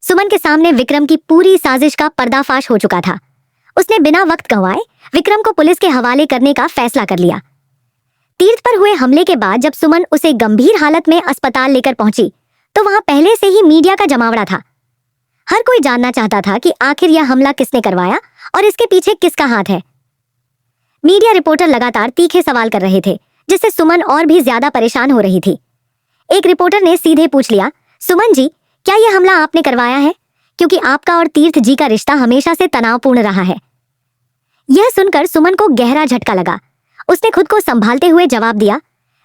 सुमन के सामने विक्रम की पूरी साजिश का पर्दाफाश हो चुका था। उसने बिना वक्त गंवाए विक्रम को पुलिस के हवाले करने का फैसला कर लिया। तीर्थ पर हुए हमले के बाद जब सुमन उसे गंभीर हालत में अस्पताल लेकर पहुंची तो वहां पहले से ही मीडिया का जमावड़ा था। हर कोई जानना चाहता था कि आखिर यह हमला किसने करवाया और इसके पीछे किसका हाथ है। मीडिया रिपोर्टर लगातार तीखे सवाल कर रहे थे, जिससे सुमन और भी ज्यादा परेशान हो रही थी। एक रिपोर्टर ने सीधे पूछ लिया, सुमन जी, क्या यह हमला आपने करवाया है? क्योंकि आपका और तीर्थ जी का रिश्ता हमेशा से तनावपूर्ण रहा है। यह सुनकर सुमन को गहरा झटका लगा। उसने खुद को संभालते हुए जवाब दिया,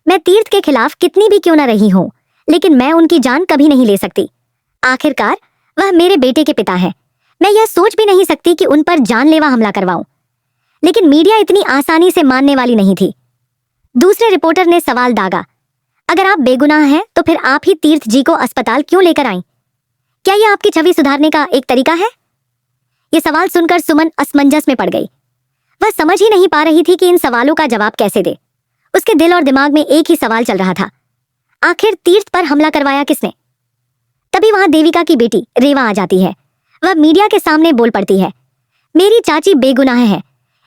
मैं तीर्थ के खिलाफ कितनी भी क्यों न रही हूं, लेकिन मैं उनकी जान कभी नहीं ले सकती। आखिरकार वह मेरे बेटे के पिता हैं। मैं यह सोच भी नहीं सकती कि उन पर जानलेवा हमला करवाऊं। लेकिन मीडिया इतनी आसानी से मानने वाली नहीं थी। दूसरे रिपोर्टर ने सवाल दागा, अगर आप बेगुनाह हैं तो फिर आप ही तीर्थ जी को अस्पताल क्यों लेकर आईं? क्या यह आपकी छवि सुधारने का एक तरीका है? यह सवाल सुनकर सुमन असमंजस में पड़ गई। वह समझ ही नहीं पा रही थी कि इन सवालों का जवाब कैसे दे। उसके दिल और दिमाग में एक ही सवाल चल रहा था, आखिर तीर्थ पर हमला करवाया किसने? तभी वहां देविका की बेटी रेवा आ जाती है। वह मीडिया के सामने बोल पड़ती है, मेरी चाची बेगुनाह है,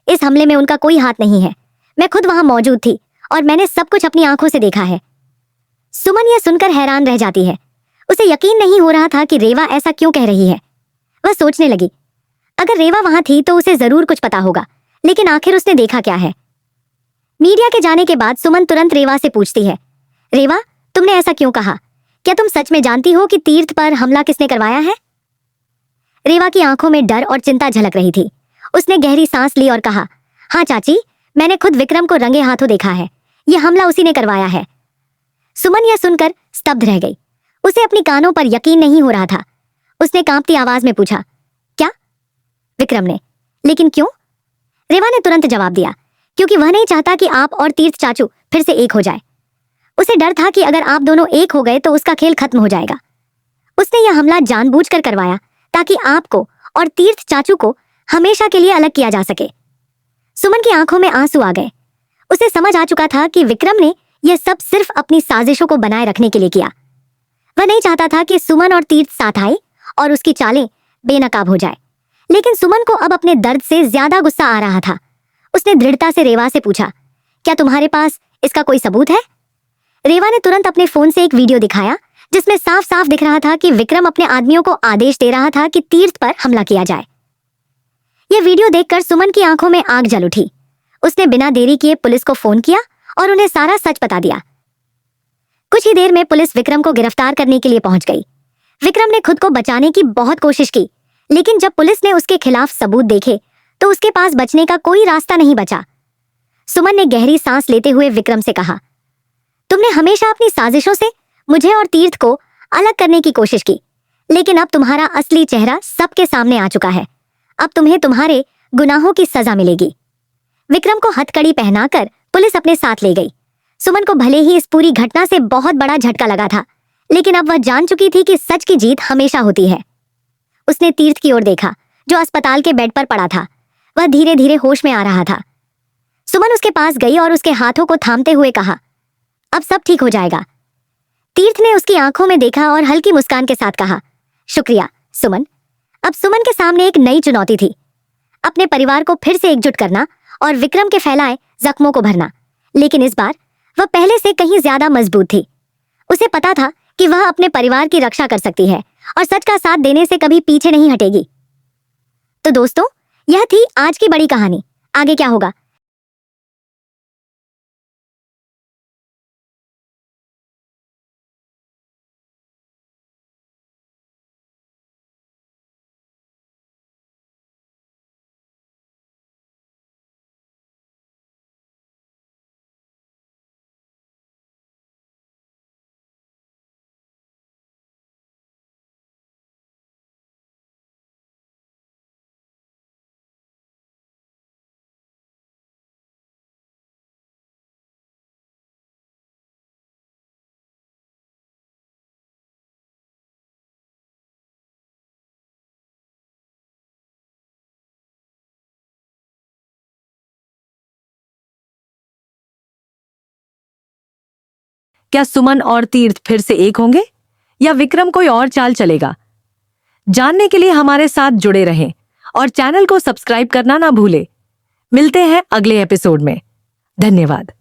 इस हमले में उनका कोई हाथ नहीं है। मैं खुद वहां मौजूद थी और मैंने सब कुछ अपनी आंखों से देखा है। सुमन यह सुनकर हैरान रह जाती है। उसे यकीन नहीं हो रहा था कि रेवा ऐसा क्यों कह रही है। वह सोचने लगी, अगर रेवा वहां थी तो उसे जरूर कुछ पता होगा, लेकिन आखिर उसने देखा क्या है? मीडिया के जाने के बाद सुमन तुरंत रेवा से पूछती है, रेवा, तुमने ऐसा क्यों कहा? क्या तुम सच में जानती हो कि तीर्थ पर हमला किसने करवाया है? रेवा की आंखों में डर और चिंता झलक रही थी। उसने गहरी सांस ली और कहा, हाँ चाची, मैंने खुद विक्रम को रंगे हाथों देखा है। यह हमला उसी ने करवाया है। सुमन यह सुनकर स्तब्ध रह गई। उसे अपनी कानों पर यकीन नहीं हो रहा था। उसने कांपती आवाज में पूछा, क्या? विक्रम ने। लेकिन क्यों? रेवा ने तुरंत जवाब दिया, क्योंकि वह नहीं चाहता कि आप और तीर्थ चाचू फिर से एक हो जाए। उसे डर था कि अगर आप दोनों एक हो गए तो उसका खेल खत्म हो जाएगा। उसने यह हमला जानबूझकर करवाया ताकि आपको और तीर्थ चाचू को हमेशा के लिए अलग किया जा सके। सुमन की आंखों में आंसू आ गए। उसे समझ आ चुका था कि विक्रम ने यह सब सिर्फ अपनी साजिशों को बनाए रखने के लिए किया। वह नहीं चाहता था कि सुमन और तीर्थ साथ आए और उसकी चालें बेनकाब हो जाए। लेकिन सुमन को अब अपने दर्द से ज्यादा गुस्सा आ रहा था। उसने दृढ़ता से रेवा से पूछा, क्या तुम्हारे पास इसका कोई सबूत है? रेवा ने तुरंत अपने फोन से एक वीडियो दिखाया जिसमें साफ साफ दिख रहा था कि विक्रम अपने आदमियों को आदेश दे रहा था कि तीर्थ पर हमला किया जाए। यह वीडियो देखकर सुमन की आंखों में आग जल उठी। उसने बिना देरी किए पुलिस को फोन किया और उन्हें सारा सच बता दिया। कुछ ही देर में पुलिस विक्रम को गिरफ्तार करने के लिए पहुंच गई। विक्रम ने खुद को बचाने की बहुत कोशिश की, लेकिन जब पुलिस ने उसके खिलाफ सबूत देखे तो उसके पास बचने का कोई रास्ता नहीं बचा। सुमन ने गहरी सांस लेते हुए विक्रम से कहा, तुमने हमेशा अपनी साजिशों से मुझे और तीर्थ को अलग करने की कोशिश की, लेकिन अब तुम्हारा असली चेहरा सबके सामने आ चुका है। अब तुम्हें तुम्हारे गुनाहों की सजा मिलेगी। विक्रम को हथकड़ी पहनाकर पुलिस अपने साथ ले गई। सुमन को भले ही इस पूरी घटना से बहुत बड़ा झटका लगा था, लेकिन अब वह जान चुकी थी कि सच की जीत हमेशा होती है। उसने तीर्थ की ओर देखा, जो अस्पताल के बेड पर पड़ा था। वह धीरे धीरे होश में आ रहा था। सुमन उसके पास गई और उसके हाथों को थामते हुए कहा, अब सब ठीक हो जाएगा। तीर्थ ने उसकी आंखों में देखा और हल्की मुस्कान के साथ कहा, शुक्रिया सुमन। अब सुमन के सामने एक नई चुनौती थी, अपने परिवार को फिर से एकजुट करना और विक्रम के फैलाए जख्मों को भरना। लेकिन इस बार वह पहले से कहीं ज्यादा मजबूत थी। उसे पता था कि वह अपने परिवार की रक्षा कर सकती है और सच का साथ देने से कभी पीछे नहीं हटेगी। तो दोस्तों, यह थी आज की बड़ी कहानी। आगे क्या होगा क्या सुमन और तीर्थ फिर से एक होंगे या विक्रम कोई और चाल चलेगा? जानने के लिए हमारे साथ जुड़े रहें और चैनल को सब्सक्राइब करना ना भूलें। मिलते हैं अगले एपिसोड में। धन्यवाद।